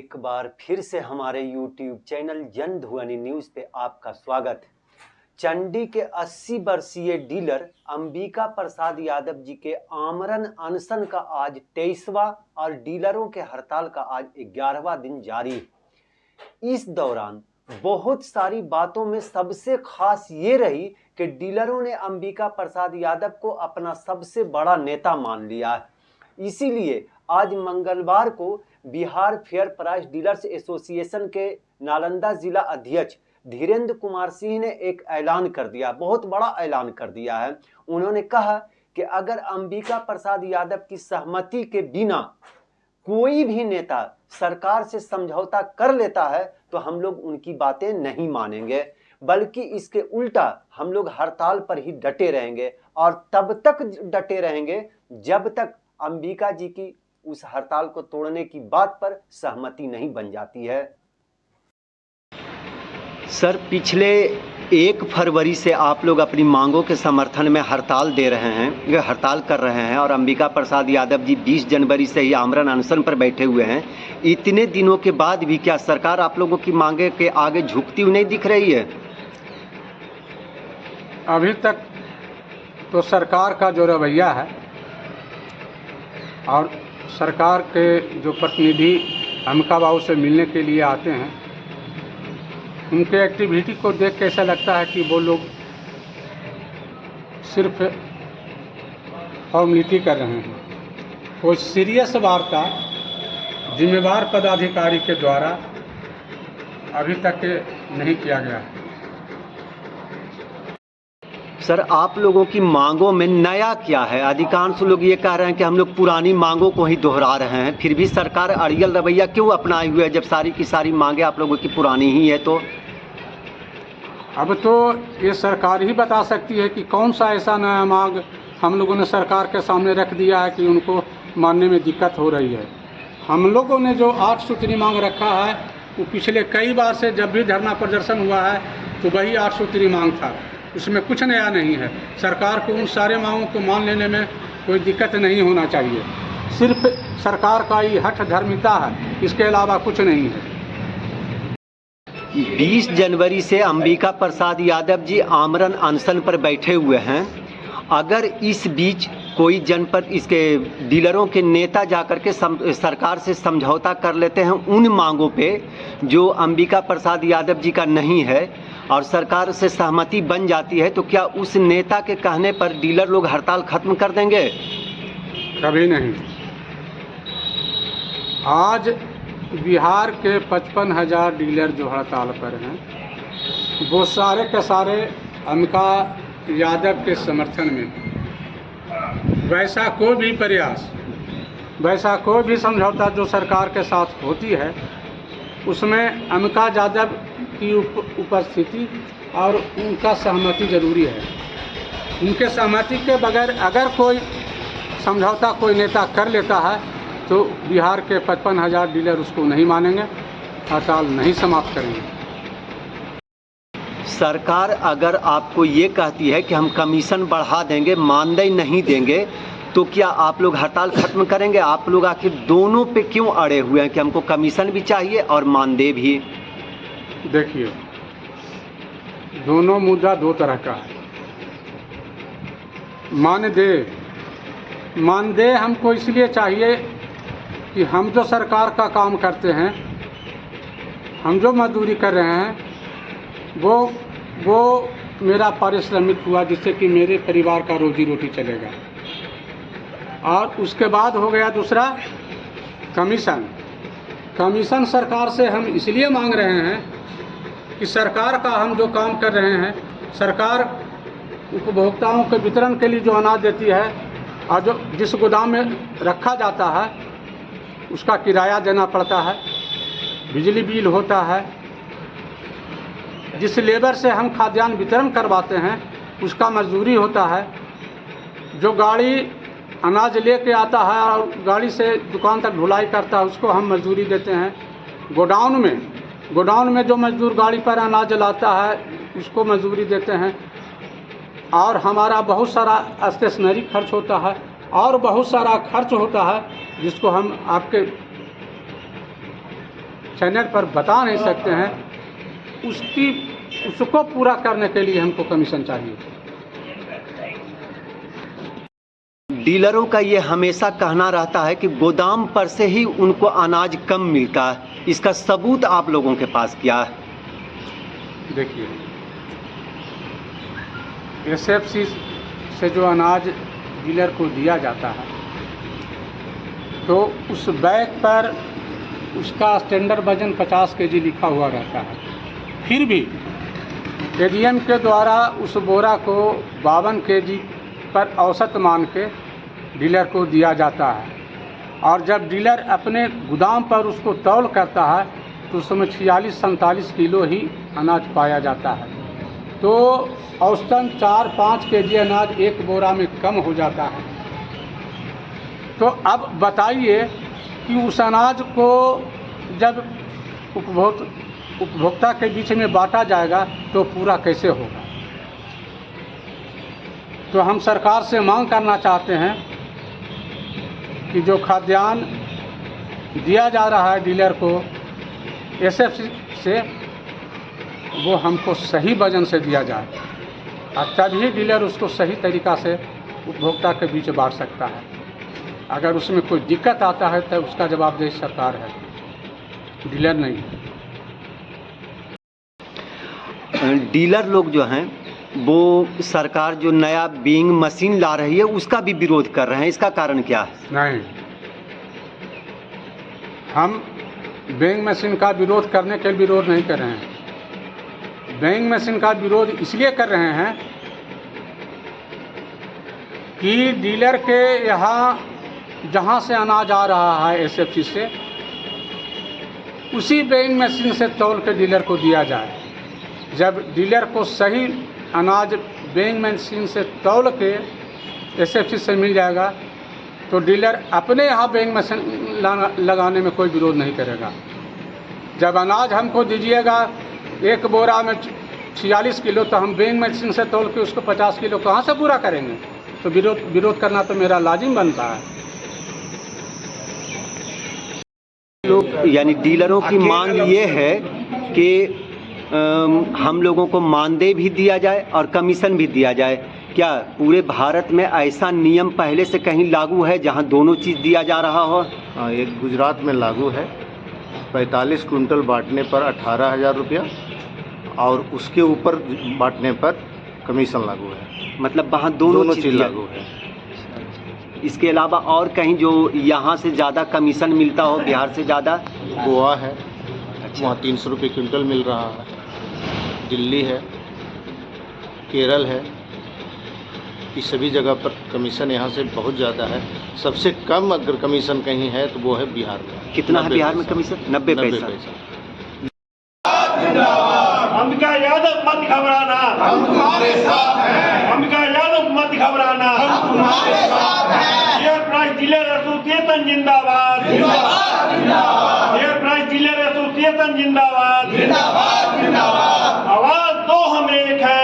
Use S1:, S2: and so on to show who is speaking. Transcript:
S1: एक बार फिर से हमारे YouTube चैनल जनध्वनि न्यूज़ पे आपका स्वागत। चंडी के 80 वर्षीय डीलर अंबिका प्रसाद यादव जी के आमरण अनशन का आज 23वां और डीलरों के हड़ताल का आज 11वां दिन जारी है। इस दौरान बहुत सारी बातों में सबसे खास ये रही कि डीलरों ने अंबिका प्रसाद यादव को अपना सबसे बड़ा नेता मान लिया है। इसीलिए आज मंगलवार को Bihar fair price dealers association के नालंदा जिला अध्यक्ष धीरेन्द्र कुमार सिंह ने एक ऐलान कर दिया, बहुत बड़ा ऐलान कर दिया है। उन्होंने कहा कि अगर अंबिका प्रसाद यादव की सहमति के बिना कोई भी नेता सरकार से समझौता कर लेता है तो हम लोग उनकी बातें नहीं मानेंगे, बल्कि इसके उल्टा हम लोग हड़ताल पर ही डटे रहेंगे और तब तक डटे रहेंगे जब तक अंबिका जी की उस हड़ताल को तोड़ने की बात पर सहमति नहीं बन जाती है। सर, पिछले 1 फरवरी से आप लोग अपनी मांगों के समर्थन में हड़ताल दे रहे हैं, हड़ताल कर रहे हैं और अंबिका प्रसाद यादव जी 20 जनवरी से ही आमरण अनशन पर बैठे हुए हैं। इतने दिनों के बाद भी क्या सरकार आप लोगों की मांगे के आगे झुकती हुई नहीं दिख रही है?
S2: अभी तक तो सरकार का जो रवैया है और सरकार के जो प्रतिनिधि अंबिका बाबू से मिलने के लिए आते हैं, उनके एक्टिविटी को देख के ऐसा लगता है कि वो लोग सिर्फ फॉर्मेलिटी कर रहे हैं। कोई सीरियस वार्ता जिम्मेवार पदाधिकारी के द्वारा अभी तक नहीं किया गया है।
S1: सर, आप लोगों की मांगों में नया क्या है? अधिकांश लोग ये कह रहे हैं कि हम लोग पुरानी मांगों को ही दोहरा रहे हैं, फिर भी सरकार अड़ियल रवैया क्यों अपनाए हुए है जब सारी की सारी मांगें आप लोगों की पुरानी ही है? तो
S2: अब तो ये सरकार ही बता सकती है कि कौन सा ऐसा नया मांग हम लोगों ने सरकार के सामने रख दिया है कि उनको मानने में दिक्कत हो रही है। हम लोगों ने जो 8 सूत्री मांग रखा है वो पिछले कई बार से जब भी धरना प्रदर्शन हुआ है तो वही 8 सूत्री मांग था, उसमें कुछ नया नहीं है। सरकार को उन सारे मांगों को मान लेने में कोई दिक्कत नहीं होना चाहिए, सिर्फ सरकार का ही हठ धर्मिता है, इसके अलावा कुछ नहीं है।
S1: 20 जनवरी से अंबिका प्रसाद यादव जी आमरण अनशन पर बैठे हुए हैं। अगर इस बीच कोई जनपद इसके डीलरों के नेता जाकर के सरकार से समझौता कर लेते हैं उन मांगों पे जो अंबिका प्रसाद यादव जी का नहीं है और सरकार से सहमति बन जाती है, तो क्या उस नेता के कहने पर डीलर लोग हड़ताल खत्म कर देंगे?
S2: कभी नहीं। आज बिहार के 55,000 डीलर जो हड़ताल पर हैं वो सारे के सारे अंबिका यादव के समर्थन में। वैसा कोई भी प्रयास, वैसा कोई भी समझौता जो सरकार के साथ होती है उसमें अंबिका यादव की उपस्थिति और उनका सहमति जरूरी है। उनके सहमति के बगैर अगर कोई समझौता कोई नेता कर लेता है तो बिहार के 55,000 डीलर उसको नहीं मानेंगे, हड़ताल नहीं समाप्त करेंगे।
S1: सरकार अगर आपको ये कहती है कि हम कमीशन बढ़ा देंगे, मानदेय नहीं देंगे, तो क्या आप लोग हड़ताल खत्म करेंगे? आप लोग आखिर दोनों पे क्यों अड़े हुए हैं कि हमको कमीशन भी चाहिए और मानदेय भी?
S2: देखिए, दोनों मुद्दा दो तरह का है। मानदेय हमको इसलिए चाहिए कि हम जो सरकार का काम करते हैं, हम जो मजदूरी कर रहे हैं वो मेरा पारिश्रमिक हुआ जिससे कि मेरे परिवार का रोजी रोटी चलेगा। और उसके बाद हो गया दूसरा कमीशन सरकार से हम इसलिए मांग रहे हैं कि सरकार का हम जो काम कर रहे हैं, सरकार उपभोक्ताओं के वितरण के लिए जो अनाज देती है और जो जिस गोदाम में रखा जाता है उसका किराया देना पड़ता है, बिजली बिल होता है, जिस लेबर से हम खाद्यान्न वितरण करवाते हैं उसका मजदूरी होता है, जो गाड़ी अनाज लेके आता है और गाड़ी से दुकान तक ढुलाई करता है उसको हम मजदूरी देते हैं। गोडाउन में जो मजदूर गाड़ी पर अनाज लाता है उसको मजदूरी देते हैं। और हमारा बहुत सारा स्टेशनरी खर्च होता है और बहुत सारा खर्च होता है जिसको हम आपके चैनल पर बता नहीं सकते हैं, उसको पूरा करने के लिए हमको कमीशन चाहिए।
S1: डीलरों का ये हमेशा कहना रहता है कि गोदाम पर से ही उनको अनाज कम मिलता है, इसका सबूत आप लोगों के पास क्या है?
S2: देखिए, एसएफसी से जो अनाज डीलर को दिया जाता है तो उस बैग पर उसका स्टैंडर्ड वजन 50 केजी लिखा हुआ रहता है। फिर भी एडीएम के द्वारा उस बोरा को 52 केजी पर औसत मान के डीलर को दिया जाता है, और जब डीलर अपने गोदाम पर उसको तौल करता है तो उसमें 46-47 किलो ही अनाज पाया जाता है। तो औसतन 4-5 केजी अनाज एक बोरा में कम हो जाता है। तो अब बताइए कि उस अनाज को जब उपभोक्ता के बीच में बांटा जाएगा तो पूरा कैसे होगा? तो हम सरकार से मांग करना चाहते हैं कि जो खाद्यान्न दिया जा रहा है डीलर को एसएफसी से, वो हमको सही वजन से दिया जाए, और तभी डीलर उसको सही तरीक़ा से उपभोक्ता के बीच बांट सकता है। अगर उसमें कोई दिक्कत आता है तो उसका जवाबदेही सरकार है, डीलर नहीं है।
S1: डीलर लोग जो हैं वो सरकार जो नया बीइंग मशीन ला रही है उसका भी विरोध कर रहे हैं, इसका कारण क्या है?
S2: नहीं, हम बीइंग मशीन का विरोध करने के लिए विरोध नहीं कर रहे हैं। बीइंग मशीन का विरोध इसलिए कर रहे हैं कि डीलर के यहाँ जहाँ से अनाज आ रहा है एसएफसी से, उसी बीइंग मशीन से तौल के डीलर को दिया जाए। जब डीलर को सही अनाज बीइंग मशीन से तौल के एसएफसी से मिल जाएगा तो डीलर अपने यहाँ बीइंग मशीन लगाने में कोई विरोध नहीं करेगा। जब अनाज हमको दीजिएगा एक बोरा में 46 किलो, तो हम बीइंग मशीन से तौल के उसको 50 किलो कहाँ से पूरा करेंगे? तो विरोध करना तो मेरा लाजिम बनता है।
S1: लोग यानी डीलरों की मांग ये है कि हम लोगों को मानदेय भी दिया जाए और कमीशन भी दिया जाए। क्या पूरे भारत में ऐसा नियम पहले से कहीं लागू है जहां दोनों चीज़ दिया जा रहा हो?
S3: हाँ, एक गुजरात में लागू है। 45 कुंटल बांटने पर 18,000 रुपया और उसके ऊपर बांटने पर कमीशन लागू है।
S1: मतलब वहाँ दोनों चीज़
S3: लागू है।
S1: इसके अलावा और कहीं जो यहाँ से ज़्यादा कमीशन मिलता हो, बिहार से ज़्यादा?
S3: गोवा है,
S1: अच्छा।
S3: वहाँ 300 रुपये क्विंटल मिल रहा है। दिल्ली है, केरल है, इस सभी जगह पर कमीशन यहाँ से बहुत ज़्यादा है। सबसे कम अगर कमीशन कहीं है तो वो है बिहार में।
S1: कितना है बिहार में कमीशन? 90 पैसा।
S4: अंबिका यादव मत घबराना, हम तुम्हारे साथ हैं। अंबिका यादव मत घबराना, हम तुम्हारे साथ हैं। फेयर प्राइस डीलर एसोसिएशन जिंदाबाद, जिंदाबाद, जिंदाबाद। फेयर प्राइस डीलर एसोसिएशन जिंदाबाद, जिंदाबाद, जिंदाबाद। आवाज दो हम एक है,